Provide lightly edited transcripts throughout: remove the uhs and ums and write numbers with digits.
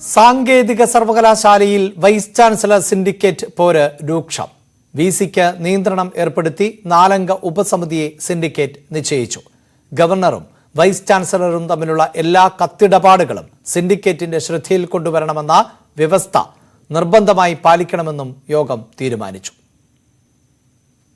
സാങ്കേതിക സർവകലാശാലയിൽ vice chancellor syndicate പോര് രൂക്ഷം. വിസിക്ക് നിയന്ത്രണം ഏർപ്പെടുത്തി 4 അംഗ ഉപസമിതിയെ സിൻഡിക്കേറ്റ് നിശ്ചയിച്ചു. ഗവർണറും വൈസ് ചാൻസലറും തമ്മിലുള്ള എല്ലാ കത്തിടപാടുകളും സിൻഡിക്കേറ്റിന്റെ ശ്രദ്ധയിൽ കൊണ്ടുവരണമെന്ന വ്യവസ്ഥ നിർബന്ധമായി പാലിക്കണമെന്നും യോഗം തീരുമാനിച്ചു.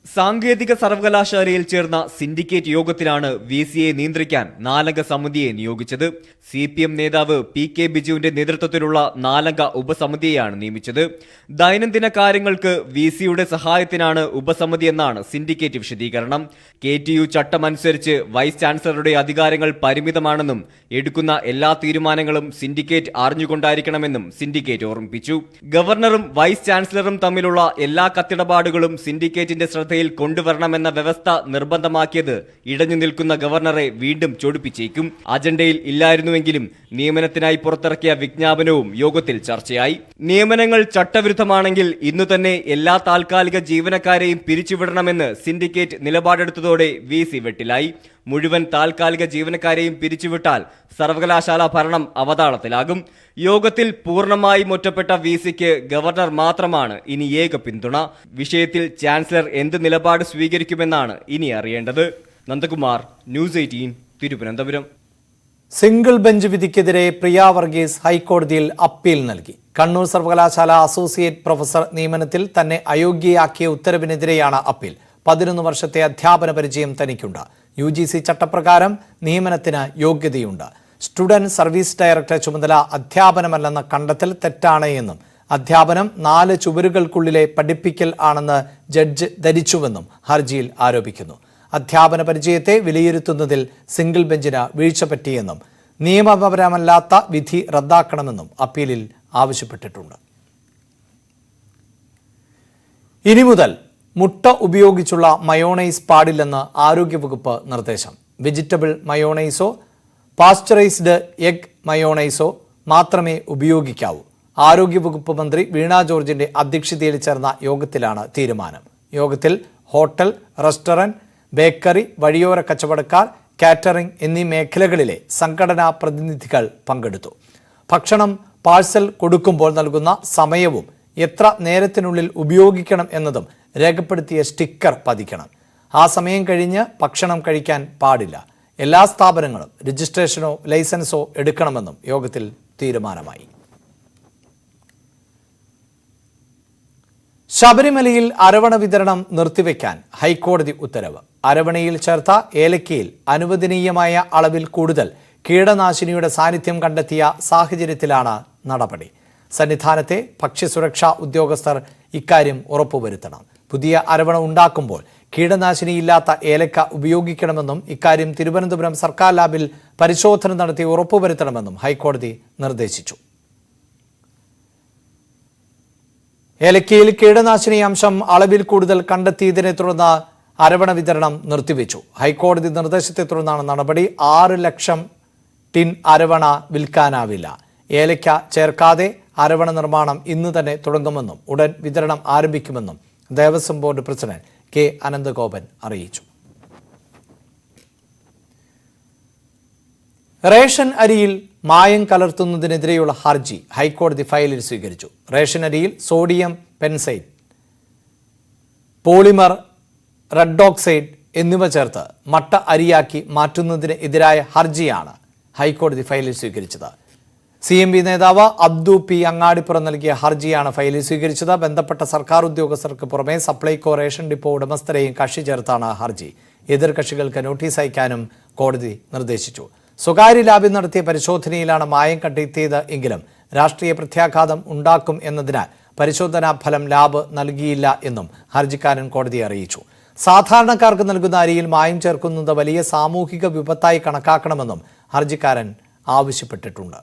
സാങ്കേതിക സർവകലാശാലയിൽ ചേർന്ന സിൻഡിക്കേറ്റ് യോഗത്തിലാണ് വിസിയെ നിയന്ത്രിക്കാൻ 4 അംഗ സമിതിയെ നിയോഗിച്ചത്. CPM നേതാവ് PK ബിജുവിന്റെ നേതൃത്വത്തിലുള്ള 4 അംഗ ഉപസമിതിയെയാണ് നിയമിച്ചത്. ദൈനംദിന കാര്യങ്ങൾക്ക് വിസിയുടെ സഹായത്തിനാണ് ഉപസമിതി എന്നാണ് സിൻഡിക്കേറ്റ് വിശദീകരണം. KTU ചട്ടമനുസരിച്ച് വൈസ് ചാൻസലറുടെ അധികാരങ്ങൾ പരിമിതമാണെന്നും എടുക്കുന്ന എല്ലാ തീരുമാനങ്ങളും സിൻഡിക്കേറ്റ് അറിഞ്ഞുകൊണ്ടായിരിക്കണമെന്നും സിൻഡിക്കേറ്റ് ഓർമ്മിപ്പിച്ചു. ഗവർണറും വൈസ് ചാൻസലറും തമ്മിലുള്ള എല്ലാ കത്തിടപാടുകളും സിൻഡിക്കേറ്റിന്റെ ശ്രദ്ധയിൽ കൊണ്ടുവരണമെന്ന വ്യവസ്ഥ നിർബന്ധമാക്കിയത് ഇടഞ്ഞു നിൽക്കുന്ന ഗവർണറെ വീണ്ടും ചൊടിപ്പിച്ചേക്കും. അജണ്ടയിൽ ഇല്ലായിരുന്നുവെങ്കിലും നിയമനത്തിനായി പുറത്തിറക്കിയ വിജ്ഞാപനവും യോഗത്തിൽ ചർച്ചയായി. നിയമനങ്ങൾ ചട്ടവിരുദ്ധമാണെങ്കിൽ ഇന്നു തന്നെ എല്ലാ താൽക്കാലിക ജീവനക്കാരെയും പിരിച്ചുവിടണമെന്ന് സിൻഡിക്കേറ്റ് നിലപാടെടുത്തതോടെ വിസി വെട്ടിലായി. മുഴുവൻ താൽക്കാലിക ജീവനക്കാരെയും പിരിച്ചുവിട്ടാൽ സർവകലാശാല ഭരണം അവതാളത്തിലാകും. യോഗത്തിൽ പൂർണ്ണമായും ഒറ്റപ്പെട്ട വിസിക്ക് ഗവർണർ മാത്രമാണ് ഇനി ഏക പിന്തുണ. വിഷയത്തിൽ ചാൻസലർ എന്ത് നിലപാട് സ്വീകരിക്കുമെന്നാണ് ഇനി അറിയേണ്ടത്. Nandakumar, news 18, Thiruvananthapuram. Single bench വിധിക്കെതിരെ പ്രിയ വർഗീസ് ഹൈക്കോടതിയിൽ അപ്പീൽ നൽകി. കണ്ണൂർ സർവകലാശാല അസോസിയേറ്റ് പ്രൊഫസർ നിയമനത്തിൽ തന്നെ അയോഗ്യയാക്കിയ ഉത്തരവിനെതിരെയാണ് അപ്പീൽ. 11 വർഷത്തെ അധ്യാപന പരിചയം തനിക്കുണ്ട്. UGC ചട്ടപ്രകാരം നിയമനത്തിന് യോഗ്യതയുണ്ട്. സ്റ്റുഡന്റ് സർവീസ് ഡയറക്ടർ ചുമതല അധ്യാപനമല്ലെന്ന കണ്ടെത്തൽ തെറ്റാണ് എന്നും അധ്യാപനം 4 ചുവരുകൾക്കുള്ളിലെ പഠിപ്പിക്കൽ ആണെന്ന് ജഡ്ജ് ധരിച്ചുവെന്നും ഹർജിയിൽ ആരോപിക്കുന്നു. അധ്യാപന പരിചയത്തെ വിലയിരുത്തുന്നതിൽ സിംഗിൾ ബെഞ്ചിന് വീഴ്ച പറ്റിയെന്നും നിയമപരമല്ലാത്ത വിധി റദ്ദാക്കണമെന്നും അപ്പീലിൽ ആവശ്യപ്പെട്ടിട്ടുണ്ട്. ഇനി മുതൽ മുട്ട ഉപയോഗിച്ചുള്ള മയോണൈസ് പാടില്ലെന്ന് ആരോഗ്യവകുപ്പ് നിർദ്ദേശം. വെജിറ്റബിൾ മയോണൈസോ പാസ്ചറൈസ്ഡ് എഗ് മയോണൈസോ മാത്രമേ ഉപയോഗിക്കാവൂ. ആരോഗ്യവകുപ്പ് മന്ത്രി വീണ ജോർജിന്റെ അധ്യക്ഷതയിൽ ചേർന്ന യോഗത്തിലാണ് തീരുമാനം. യോഗത്തിൽ ഹോട്ടൽ, റെസ്റ്റോറന്റ്, ബേക്കറി, വഴിയോര കച്ചവടക്കാർ, കാറ്ററിംഗ് എന്നീ മേഖലകളിലെ സംഘടനാ പ്രതിനിധികൾ പങ്കെടുത്തു. ഭക്ഷണം പാഴ്സൽ കൊടുക്കുമ്പോൾ നൽകുന്ന സമയവും എത്ര നേരത്തിനുള്ളിൽ ഉപയോഗിക്കണം എന്നതും രേഖപ്പെടുത്തിയ സ്റ്റിക്കർ പതിക്കണം. ആ സമയം കഴിഞ്ഞ് ഭക്ഷണം കഴിക്കാൻ പാടില്ല. എല്ലാ സ്ഥാപനങ്ങളും രജിസ്ട്രേഷനോ ലൈസൻസോ എടുക്കണമെന്നും യോഗത്തിൽ തീരുമാനമായി. ശബരിമലയിൽ അരവണ വിതരണം നിർത്തിവെക്കാൻ ഹൈക്കോടതി ഉത്തരവ്. അരവണയിൽ ചേർത്ത ഏലക്കയിൽ അനുവദനീയമായ അളവിൽ കൂടുതൽ കീടനാശിനിയുടെ സാന്നിധ്യം കണ്ടെത്തിയ സാഹചര്യത്തിലാണ് നടപടി. സന്നിധാനത്തെ ഭക്ഷ്യസുരക്ഷാ ഉദ്യോഗസ്ഥർ ഇക്കാര്യം ഉറപ്പുവരുത്തണം. പുതിയ അരവണ ഉണ്ടാക്കുമ്പോൾ കീടനാശിനിയില്ലാത്ത ഏലക്ക ഉപയോഗിക്കണമെന്നും ഇക്കാര്യം തിരുവനന്തപുരം സർക്കാർ ലാബിൽ പരിശോധന നടത്തി ഉറപ്പുവരുത്തണമെന്നും ഹൈക്കോടതി നിർദ്ദേശിച്ചു. ഏലക്കയിൽ കീടനാശിനി അംശം അളവിൽ കൂടുതൽ കണ്ടെത്തിയതിനെ തുടർന്ന് അരവണ വിതരണം നിർത്തിവെച്ചു. ഹൈക്കോടതി നിർദ്ദേശത്തെ തുടർന്നാണ് നടപടി. 6 ലക്ഷം ടിൻ അരവണ വിൽക്കാനാവില്ല. ഏലക്ക ചേർക്കാതെ അരവണ നിർമ്മാണം ഇന്ന് തന്നെ തുടങ്ങുമെന്നും ഉടൻ വിതരണം ആരംഭിക്കുമെന്നും Devaswom board president K. Ananthagopan അറിയിച്ചു. റേഷൻ അരിയിൽ മായം കലർത്തുന്നതിനെതിരെയുള്ള ഹർജി ഹൈക്കോടതി ഫയലിൽ സ്വീകരിച്ചു. റേഷൻ അരിയിൽ സോഡിയം പെൻസൈഡ്, പോളിമർ റെഡോക്സൈഡ് എന്നിവ ചേർത്ത് മട്ട അരിയാക്കി മാറ്റുന്നതിന് എതിരായ ഹർജിയാണ് ഹൈക്കോടതി ഫയലിൽ സ്വീകരിച്ചത്. CMB നേതാവ് അബ്ദു P. അങ്ങാടിപ്പുറം നൽകിയ ഹർജിയാണ് ഫയലിൽ സ്വീകരിച്ചത്. ബന്ധപ്പെട്ട സർക്കാർ ഉദ്യോഗസ്ഥർക്ക് പുറമെ സപ്ലൈകോ, റേഷൻ ഡിപ്പോ ഉടമസ്ഥരെയും കക്ഷി ചേർത്താണ് ഹർജി. എതിർ കക്ഷികൾക്ക് നോട്ടീസ് അയക്കാനും കോടതി നിർദ്ദേശിച്ചു. സ്വകാര്യ ലാബിൽ നടത്തിയ പരിശോധനയിലാണ് മായം കണ്ടെത്തിയത് എങ്കിലും രാഷ്ട്രീയ പ്രത്യാഘാതം ഉണ്ടാക്കും എന്നതിനാൽ പരിശോധനാ ഫലം ലാബ് നൽകിയില്ല എന്നും ഹർജിക്കാരൻ കോടതിയെ അറിയിച്ചു. സാധാരണക്കാർക്ക് നൽകുന്ന അരിയിൽ മായം ചേർക്കുന്നത് വലിയ സാമൂഹിക വിപത്തായി കണക്കാക്കണമെന്നും ഹർജിക്കാരൻ ആവശ്യപ്പെട്ടിട്ടുണ്ട്.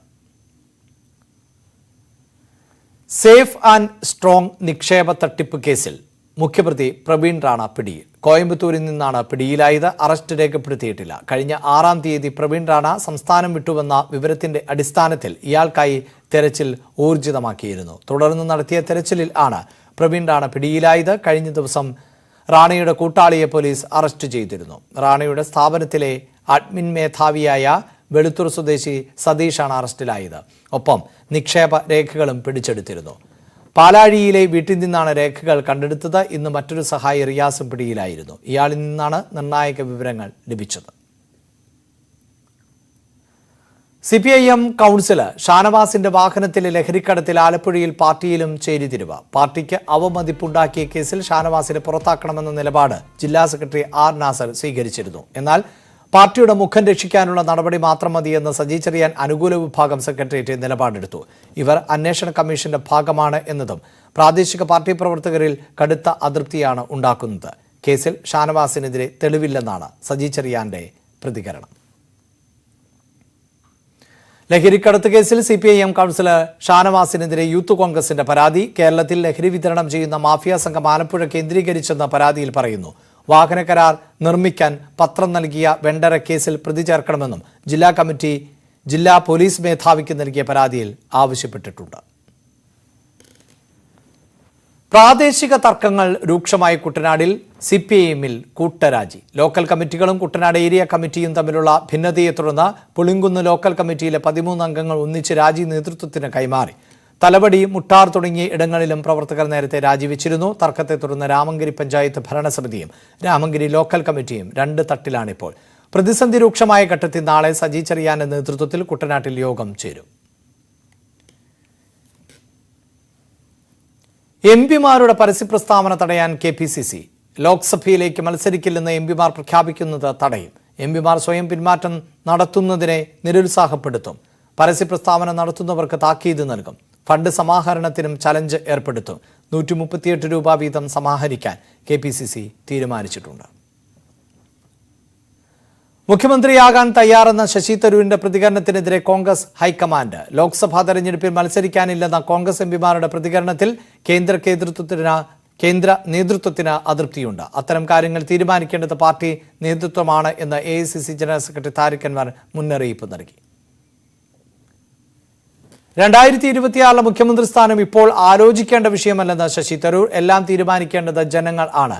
സേഫ് ആൻഡ് സ്ട്രോങ് നിക്ഷേപ തട്ടിപ്പ് കേസിൽ മുഖ്യപ്രതി പ്രവീൺ റാണ പിടിയിൽ. കോയമ്പത്തൂരിൽ നിന്നാണ് പിടിയിലായത്. അറസ്റ്റ് രേഖപ്പെടുത്തിയിട്ടില്ല. കഴിഞ്ഞ 6-ാം തീയതി പ്രവീൺ റാണ സംസ്ഥാനം വിട്ടുവന്ന വിവരത്തിന്റെ അടിസ്ഥാനത്തിൽ ഇയാൾക്കായി തെരച്ചിൽ ഊർജിതമാക്കിയിരുന്നു. തുടർന്ന് നടത്തിയ തെരച്ചിലിൽ ആണ് പ്രവീൺ റാണ പിടിയിലായത്. കഴിഞ്ഞ ദിവസം റാണയുടെ കൂട്ടാളിയെ പോലീസ് അറസ്റ്റ് ചെയ്തിരുന്നു. റാണയുടെ സ്ഥാപനത്തിലെ അഡ്മിൻ മേധാവിയായ വെളുത്തൂർ സ്വദേശി സതീഷാണ് അറസ്റ്റിലായത്. ഒപ്പം നിക്ഷേപ രേഖകളും പിടിച്ചെടുത്തിരുന്നു. പാലാഴിയിലെ വീട്ടിൽ നിന്നാണ് രേഖകൾ കണ്ടെടുത്തത്. ഇന്ന് മറ്റൊരു സഹായി റിയാസും പിടിയിലായിരുന്നു. ഇയാളിൽ നിന്നാണ് നിർണായക വിവരങ്ങൾ ലഭിച്ചത്. CPIM കൗൺസിലർ ഷാനവാസിന്റെ വാഹനത്തിലെ ലഹരിക്കടത്തിൽ ആലപ്പുഴയിൽ പാർട്ടിയിലും ചേരിതിരിവ്. പാർട്ടിക്ക് അവമതിപ്പുണ്ടാക്കിയ കേസിൽ ഷാനവാസിനെ പുറത്താക്കണമെന്ന നിലപാട് ജില്ലാ സെക്രട്ടറി ആർ നാസർ സ്വീകരിച്ചിരുന്നു. എന്നാൽ പാർട്ടിയുടെ മുഖം രക്ഷിക്കാനുള്ള നടപടി മാത്രം മതിയെന്ന് സജി ചെറിയാൻ അനുകൂല വിഭാഗം സെക്രട്ടേറിയറ്റ് നിലപാടെടുത്തു. ഇവർ അന്വേഷണ കമ്മീഷന്റെ ഭാഗമാണ് എന്നതും പ്രാദേശിക പാർട്ടി പ്രവർത്തകരിൽ കടുത്ത അതൃപ്തിയാണ് ഉണ്ടാക്കുന്നത്. കേസിൽ ഷാനവാസിനെതിരെ തെളിവില്ലെന്നാണ് സജി ചെറിയാന്റെ പ്രതികരണം. ലഹരിക്കടത്ത് കേസിൽ CPIM കൗൺസിലർ ഷാനവാസിനെതിരെ യൂത്ത് കോൺഗ്രസിന്റെ പരാതി. കേരളത്തിൽ ലഹരി വിതരണം ചെയ്യുന്ന മാഫിയ സംഘം ആലപ്പുഴ കേന്ദ്രീകരിച്ചെന്ന പരാതിയിൽ പറയുന്നു. വാഹന കരാർ നിർമ്മിക്കാൻ പത്രം നൽകിയ വെണ്ടറെ കേസിൽ പ്രതി ചേർക്കണമെന്നും ജില്ലാ കമ്മിറ്റി ജില്ലാ പോലീസ് മേധാവിക്ക് നൽകിയ പരാതിയിൽ ആവശ്യപ്പെട്ടിട്ടുണ്ട്. പ്രാദേശിക തർക്കങ്ങൾ രൂക്ഷമായ കുട്ടനാടിൽ CPIMൽ കൂട്ടരാജി. ലോക്കൽ കമ്മിറ്റികളും കുട്ടനാട് ഏരിയ കമ്മിറ്റിയും തമ്മിലുള്ള ഭിന്നതയെ തുടർന്ന് പുളിങ്കുന്ന് ലോക്കൽ കമ്മിറ്റിയിലെ 13 അംഗങ്ങൾ ഒന്നിച്ച് രാജി നേതൃത്വത്തിന് കൈമാറി. തലവടി, മുട്ടാർ തുടങ്ങിയ ഇടങ്ങളിലും പ്രവർത്തകർ നേരത്തെ രാജിവെച്ചിരുന്നു. തർക്കത്തെ തുടർന്ന് രാമങ്കരി പഞ്ചായത്ത് ഭരണസമിതിയും രാമങ്കരി ലോക്കൽ കമ്മിറ്റിയും 2 തട്ടിലാണിപ്പോൾ. പ്രതിസന്ധി രൂക്ഷമായ ഘട്ടത്തിൽ നാളെ സജി ചെറിയാന്റെ നേതൃത്വത്തിൽ കുട്ടനാട്ടിൽ യോഗം ചേരും. MP-മാരുടെ പരസ്യപ്രസ്താവന തടയാൻ KPCC. ലോക്സഭയിലേക്ക് മത്സരിക്കില്ലെന്ന് MP-മാർ പ്രഖ്യാപിക്കുന്നത് തടയും. MP-മാർ സ്വയം പിന്മാറ്റം നടത്തുന്നതിനെ നിരുത്സാഹപ്പെടുത്തും. പരസ്യപ്രസ്താവന നടത്തുന്നവർക്ക് താക്കീത് നൽകും. ഫണ്ട് സമാഹരണത്തിനും ചലഞ്ച് ഏർപ്പെടുത്തും. 138 രൂപ വീതം സമാഹരിക്കാൻ KPCC തീരുമാനിച്ചിട്ടുണ്ട്. മുഖ്യമന്ത്രിയാകാൻ തയ്യാറെന്ന ശശി തരൂരിന്റെ പ്രതികരണത്തിനെതിരെ കോൺഗ്രസ് ഹൈക്കമാൻഡ്. ലോക്സഭാ തെരഞ്ഞെടുപ്പിൽ മത്സരിക്കാനില്ലെന്ന കോൺഗ്രസ് MP-മാരുടെ പ്രതികരണത്തിൽ കേന്ദ്ര നേതൃത്വത്തിന് അതൃപ്തിയുണ്ട്. അത്തരം കാര്യങ്ങൾ തീരുമാനിക്കേണ്ടത് പാർട്ടി നേതൃത്വമാണ് എന്ന് AICC general secretary Tariq Anwar മുന്നറിയിപ്പ് നൽകി. 2026 മുഖ്യമന്ത്രി സ്ഥാനം ഇപ്പോൾ ആലോചിക്കേണ്ട വിഷയമല്ലെന്ന് ശശി തരൂർ. എല്ലാം തീരുമാനിക്കേണ്ടത് ജനങ്ങൾ ആണ്.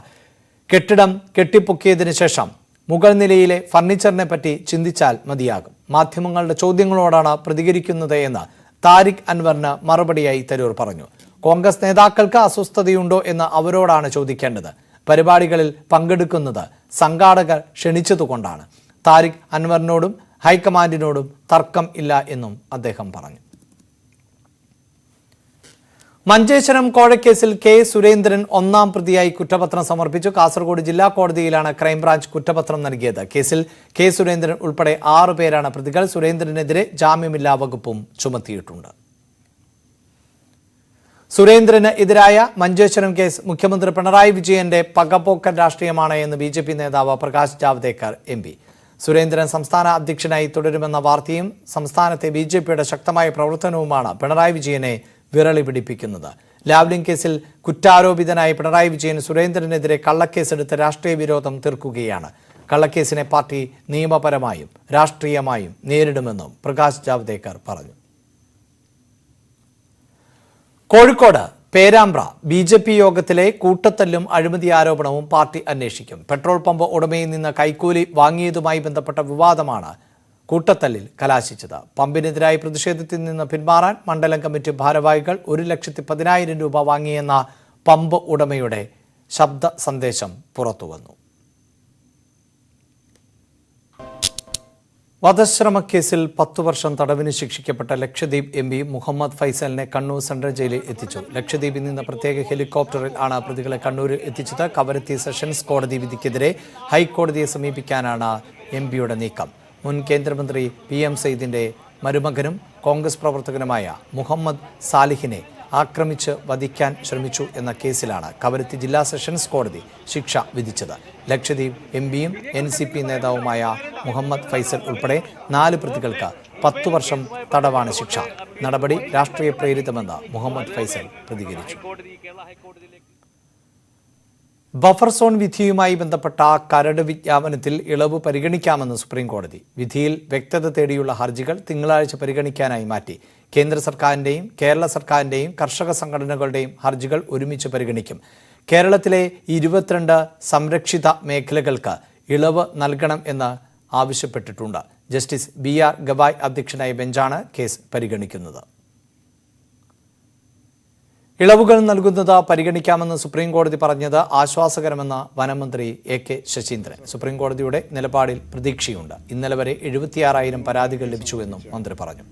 കെട്ടിടം കെട്ടിപ്പൊക്കിയതിനു ശേഷം മുകൾ നിലയിലെ ഫർണിച്ചറിനെ പറ്റി ചിന്തിച്ചാൽ മതിയാകും. മാധ്യമങ്ങളുടെ ചോദ്യങ്ങളോടാണ് പ്രതികരിക്കുന്നത് എന്ന് താരിഖ് അൻവറിന് മറുപടിയായി തരൂർ പറഞ്ഞു. കോൺഗ്രസ് നേതാക്കൾക്ക് അസ്വസ്ഥതയുണ്ടോ എന്ന് അവരോടാണ് ചോദിക്കേണ്ടത്. പരിപാടികളിൽ പങ്കെടുക്കുന്നത് സംഘാടകർ ക്ഷണിച്ചതുകൊണ്ടാണ്. താരിഖ് അൻവറിനോടും ഹൈക്കമാൻഡിനോടും തർക്കം ഇല്ല എന്നും അദ്ദേഹം പറഞ്ഞു. മഞ്ചേശ്വരം കോഴക്കേസിൽ K. സുരേന്ദ്രൻ 1-ാം പ്രതിയായി കുറ്റപത്രം സമർപ്പിച്ചു. കാസർഗോഡ് ജില്ലാ കോടതിയിലാണ് ക്രൈംബ്രാഞ്ച് കുറ്റപത്രം നൽകിയത്. കേസിൽ K. സുരേന്ദ്രൻ ഉൾപ്പെടെ 6 പേരാണ് പ്രതികൾ. സുരേന്ദ്രനെതിരെ ജാമ്യമില്ലാ വകുപ്പും ചുമത്തിയിട്ടുണ്ട്. സുരേന്ദ്രന് എതിരായ മഞ്ചേശ്വരം കേസ് മുഖ്യമന്ത്രി പിണറായി വിജയന്റെ പകപോക്കൻ രാഷ്ട്രീയമാണ് എന്ന് BJP നേതാവ് പ്രകാശ് ജാവ്ദേക്കർ MP. സുരേന്ദ്രൻ സംസ്ഥാന അധ്യക്ഷനായി തുടരുമെന്ന വാർത്തയും സംസ്ഥാനത്തെ BJPയുടെ ശക്തമായ പ്രവർത്തനവുമാണ് പിണറായി വിജയനെ വിരളി പിടിപ്പിക്കുന്നത്. ലാവ്ലിൻ കേസിൽ കുറ്റാരോപിതനായ പിണറായി വിജയൻ സുരേന്ദ്രനെതിരെ കള്ളക്കേസെടുത്ത് രാഷ്ട്രീയ വിരോധം തീർക്കുകയാണ്. കള്ളക്കേസിനെ പാർട്ടി നിയമപരമായും രാഷ്ട്രീയമായും നേരിടുമെന്നും പ്രകാശ് ജാവ്ദേക്കർ പറഞ്ഞു. കോഴിക്കോട് പേരാമ്പ്ര BJP യോഗത്തിലെ കൂട്ടത്തല്ലും അഴിമതി ആരോപണവും പാർട്ടി അന്വേഷിക്കും. പെട്രോൾ പമ്പ് ഉടമയിൽ നിന്ന് കൈക്കൂലി വാങ്ങിയതുമായി ബന്ധപ്പെട്ട വിവാദമാണ് കൂട്ടത്തല്ലിൽ കലാശിച്ചത്. പമ്പിനെതിരായ പ്രതിഷേധത്തിൽ നിന്ന് പിന്മാറാൻ മണ്ഡലം കമ്മിറ്റി ഭാരവാഹികൾ 1,10,000 രൂപ വാങ്ങിയെന്ന പമ്പ് ഉടമയുടെ ശബ്ദ സന്ദേശം പുറത്തുവന്നു. വധശ്രമക്കേസിൽ 10 വർഷം തടവിന് ശിക്ഷിക്കപ്പെട്ട ലക്ഷദ്വീപ് MP മുഹമ്മദ് ഫൈസലിനെ കണ്ണൂർ സെൻട്രൽ ജയിലിൽ എത്തിച്ചു. ലക്ഷദ്വീപിൽ നിന്ന് പ്രത്യേക ഹെലികോപ്റ്ററിൽ ആണ് പ്രതികളെ കണ്ണൂരിൽ എത്തിച്ചത്. കവരത്തി സെഷൻസ് കോടതി വിധിക്കെതിരെ ഹൈക്കോടതിയെ സമീപിക്കാനാണ് MP-യുടെ നീക്കം. മുൻ കേന്ദ്രമന്ത്രി PM സയ്യിദിന്റെ മരുമകനും കോൺഗ്രസ് പ്രവർത്തകനുമായ മുഹമ്മദ് സാലിഹിനെ ആക്രമിച്ച് വധിക്കാൻ ശ്രമിച്ചു എന്ന കേസിലാണ് കവരത്തി ജില്ലാ സെഷൻസ് കോടതി ശിക്ഷ വിധിച്ചത്. ലക്ഷദ്വീപ് MP-യും NCP നേതാവുമായ മുഹമ്മദ് ഫൈസൽ ഉൾപ്പെടെ 4 പ്രതികൾക്ക് 10 വർഷം തടവാണ് ശിക്ഷ. നടപടി രാഷ്ട്രീയ പ്രേരിതമെന്ന് മുഹമ്മദ് ഫൈസൽ പ്രതികരിച്ചു. ബഫർ സോൺ വിധിയുമായി ബന്ധപ്പെട്ട കരട് വിജ്ഞാപനത്തിൽ ഇളവ് പരിഗണിക്കാമെന്ന് സുപ്രീം കോടതി. വിധിയിൽ വ്യക്തത തേടിയുള്ള ഹർജികൾ തിങ്കളാഴ്ച പരിഗണിക്കാനായി മാറ്റി. കേന്ദ്ര സർക്കാരിന്റെയും കേരള സർക്കാരിന്റെയും കർഷക സംഘടനകളുടെയും ഹർജികൾ ഒരുമിച്ച് പരിഗണിക്കും. കേരളത്തിലെ 22 സംരക്ഷിത മേഖലകൾക്ക് ഇളവ് നൽകണം എന്ന് ആവശ്യപ്പെട്ടിട്ടുണ്ട്. ജസ്റ്റിസ് BR ഗവായ് അധ്യക്ഷനായ ബെഞ്ചാണ് കേസ് പരിഗണിക്കുന്നത്. ഇളവുകൾ നൽകുന്നത് പരിഗണിക്കാമെന്ന് സുപ്രീംകോടതി പറഞ്ഞത് ആശ്വാസകരമെന്ന് വനമന്ത്രി AK ശശീന്ദ്രൻ. സുപ്രീംകോടതിയുടെ നിലപാടിൽ പ്രതീക്ഷയുണ്ട്. ഇന്നലെ വരെ 76,000 പരാതികൾ ലഭിച്ചുവെന്നും മന്ത്രി പറഞ്ഞു.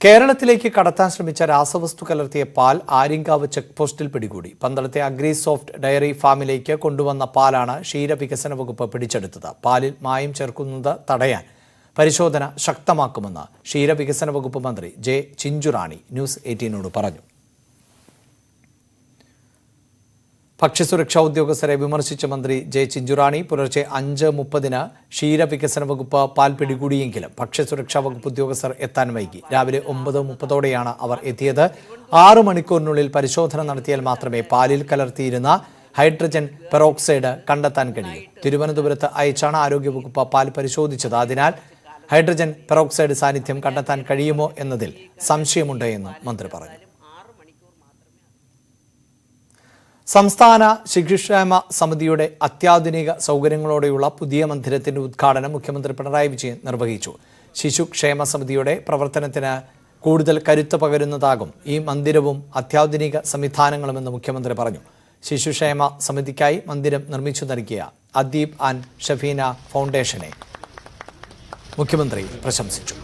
കേരളത്തിലേക്ക് കടത്താൻ ശ്രമിച്ച രാസവസ്തു കലർത്തിയ പാൽ ആര്യങ്കാവ് ചെക്ക് പോസ്റ്റിൽ പിടികൂടി. പന്തളത്തെ അഗ്രി സോഫ്റ്റ് ഡയറി ഫാമിലേക്ക് കൊണ്ടുവന്ന പാലാണ് ക്ഷീരവികസന വകുപ്പ് പിടിച്ചെടുത്തത്. പാലിൽ മായം ചേർക്കുന്നത് തടയാൻ പരിശോധന ശക്തമാക്കുമെന്ന് ക്ഷീരവികസന വകുപ്പ് മന്ത്രി J. ചിഞ്ചുറാണി ന്യൂസ് 18നോട് പറഞ്ഞു. ഭക്ഷ്യസുരക്ഷാ ഉദ്യോഗസ്ഥരെ വിമർശിച്ച മന്ത്രി J. ചിഞ്ചുറാണി പുലർച്ചെ 5:30 ക്ഷീരവികസന വകുപ്പ് പാൽ പിടികൂടിയെങ്കിലും ഭക്ഷ്യസുരക്ഷാ വകുപ്പ് ഉദ്യോഗസ്ഥർ എത്താൻ വൈകി. രാവിലെ 9:30 അവർ എത്തിയത്. 6 മണിക്കൂറിനുള്ളിൽ പരിശോധന നടത്തിയാൽ മാത്രമേ പാലിൽ കലർത്തിയിരുന്ന ഹൈഡ്രജൻ പെറോക്സൈഡ് കണ്ടെത്താൻ കഴിയൂ. തിരുവനന്തപുരത്ത് അയച്ചാണ് ആരോഗ്യവകുപ്പ് പാൽ പരിശോധിച്ചത്. അതിനാൽ ഹൈഡ്രജൻ പെറോക്സൈഡ് സാന്നിധ്യം കണ്ടെത്താൻ കഴിയുമോ എന്നതിൽ സംശയമുണ്ട് എന്നും മന്ത്രി പറഞ്ഞു. സംസ്ഥാന ശിശുക്ഷേമ സമിതിയുടെ അത്യാധുനിക സൗകര്യങ്ങളോടെയുള്ള പുതിയ മന്ദിരത്തിന്റെ ഉദ്ഘാടനം മുഖ്യമന്ത്രി പിണറായി വിജയൻ നിർവഹിച്ചു. ശിശുക്ഷേമ സമിതിയുടെ പ്രവർത്തനത്തിന് കൂടുതൽ കരുത്ത് പകരുന്നതാകും ഈ മന്ദിരവും അത്യാധുനിക സംവിധാനങ്ങളുമെന്ന് മുഖ്യമന്ത്രി പറഞ്ഞു. ശിശുക്ഷേമ സമിതിക്കായി മന്ദിരം നിർമ്മിച്ചു നൽകിയ അദീബ് ആൻഡ് ഷഫീന ഫൗണ്ടേഷനെ മുഖ്യമന്ത്രി പ്രശംസിച്ചു.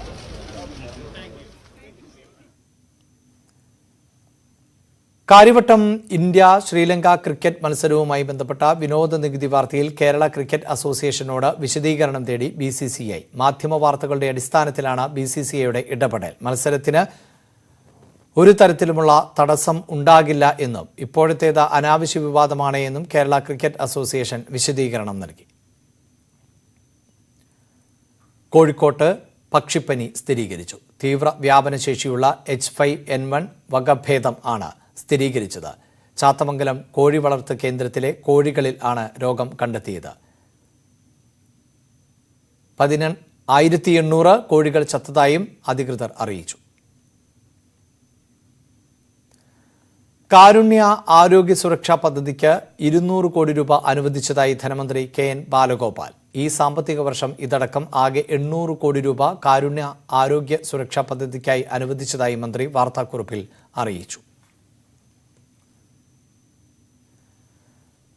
കാര്യവട്ടം ഇന്ത്യ ശ്രീലങ്ക ക്രിക്കറ്റ് മത്സരവുമായി ബന്ധപ്പെട്ട വിനോദ നികുതി വാർത്തയിൽ കേരള ക്രിക്കറ്റ് അസോസിയേഷനോട് വിശദീകരണം തേടി BCCI. മാധ്യമ വാർത്തകളുടെ അടിസ്ഥാനത്തിലാണ് BCCIയുടെ ഇടപെടൽ. മത്സരത്തിന് ഒരു തരത്തിലുമുള്ള തടസ്സം ഉണ്ടാകില്ല എന്നും ഇപ്പോഴത്തേത് അനാവശ്യ വിവാദമാണ് എന്നും കേരള ക്രിക്കറ്റ് അസോസിയേഷൻ വിശദീകരണം നൽകി. കോഴിക്കോട്ട് പക്ഷിപ്പനി സ്ഥിരീകരിച്ചു. തീവ്ര വ്യാപനശേഷിയുള്ള H5N1 വകഭേദം ആണ് സ്ഥിരീകരിച്ചത്. ചാത്തമംഗലം കോഴി വളർത്ത് കേന്ദ്രത്തിലെ കോഴികളിൽ ആണ് രോഗം കണ്ടെത്തിയത്. 1800 കോഴികൾ ചത്തതായും അധികൃതർ അറിയിച്ചു. കാരുണ്യ ആരോഗ്യ സുരക്ഷാ പദ്ധതിക്ക് 200 കോടി രൂപ അനുവദിച്ചതായി ധനമന്ത്രി KN ബാലഗോപാൽ. ഈ സാമ്പത്തിക വർഷം ഇതടക്കം ആകെ 800 കോടി രൂപ കാരുണ്യ ആരോഗ്യ സുരക്ഷാ പദ്ധതിക്കായി അനുവദിച്ചതായി മന്ത്രി വാർത്താക്കുറിപ്പിൽ അറിയിച്ചു.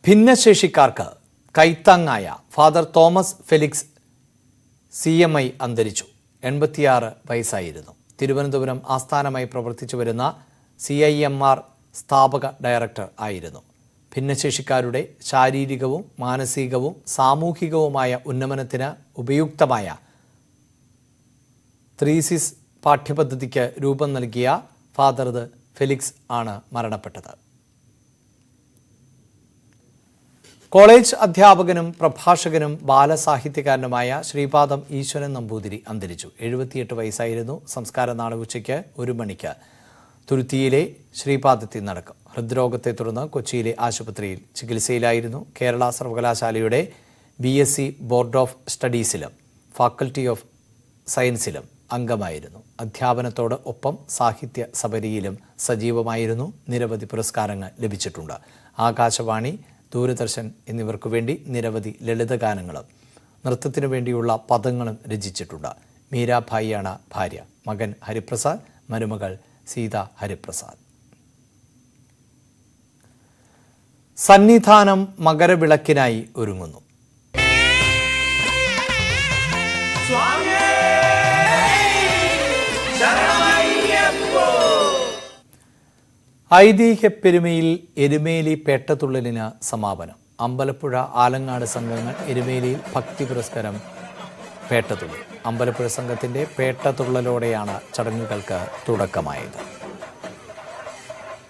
ഭിന്നശേഷിക്കാർക്ക് കൈത്താങ്ങായ ഫാദർ തോമസ് ഫെലിക്സ് CMI അന്തരിച്ചു. 86 വയസ്സായിരുന്നു. തിരുവനന്തപുരം ആസ്ഥാനമായി പ്രവർത്തിച്ചു വരുന്ന CIMR സ്ഥാപക ഡയറക്ടർ ആയിരുന്നു. ഭിന്നശേഷിക്കാരുടെ ശാരീരികവും മാനസികവും സാമൂഹികവുമായ ഉന്നമനത്തിന് ഉപയുക്തമായ ത്രീസിസ് പാഠ്യപദ്ധതിക്ക് രൂപം നൽകിയ ഫാദർ ഫെലിക്സ് ആണ് മരണപ്പെട്ടത്. കോളേജ് അധ്യാപകനും പ്രഭാഷകനും ബാലസാഹിത്യകാരനുമായ ശ്രീപാദം ഈശ്വരൻ നമ്പൂതിരി അന്തരിച്ചു. 78 വയസ്സായിരുന്നു. സംസ്കാര നാളെ ഉച്ചയ്ക്ക് 1 മണിക്ക് തുരുത്തിയിലെ ശ്രീപാദത്തിൽ നടക്കും. ഹൃദ്രോഗത്തെ തുടർന്ന് കൊച്ചിയിലെ ആശുപത്രിയിൽ ചികിത്സയിലായിരുന്നു. കേരള സർവകലാശാലയുടെ BSc ബോർഡ് ഓഫ് സ്റ്റഡീസിലും ഫാക്കൽറ്റി ഓഫ് സയൻസിലും അംഗമായിരുന്നു. അധ്യാപനത്തോട് ഒപ്പം സാഹിത്യ സബരിയിലും സജീവമായിരുന്നു. നിരവധി പുരസ്കാരങ്ങൾ ലഭിച്ചിട്ടുണ്ട്. ആകാശവാണി, ദൂരദർശൻ എന്നിവർക്കു വേണ്ടി നിരവധി ലളിതഗാനങ്ങളും നൃത്തത്തിനു വേണ്ടിയുള്ള പദങ്ങളും രചിച്ചിട്ടുണ്ട്. മീരാഭായിയാണ് ഭാര്യ. മകൻ ഹരിപ്രസാദ്, മരുമകൾ സീത ഹരിപ്രസാദ്. സന്നിധാനം മകരവിളക്കിനായി ഒരുങ്ങുന്നു. ഐതിഹ്യ പെരുമയിൽ എരുമേലി പേട്ടതുള്ളലിന് സമാപനം. അമ്പലപ്പുഴ ആലങ്ങാട് സംഘങ്ങൾ എരുമേലിയിൽ ഭക്തി പുരസ്കാരം പേട്ടതുള്ളൽ. അമ്പലപ്പുഴ സംഘത്തിന്റെ പേട്ടതുള്ളലോടെയാണ് ചടങ്ങുകൾക്ക് തുടക്കമായത്.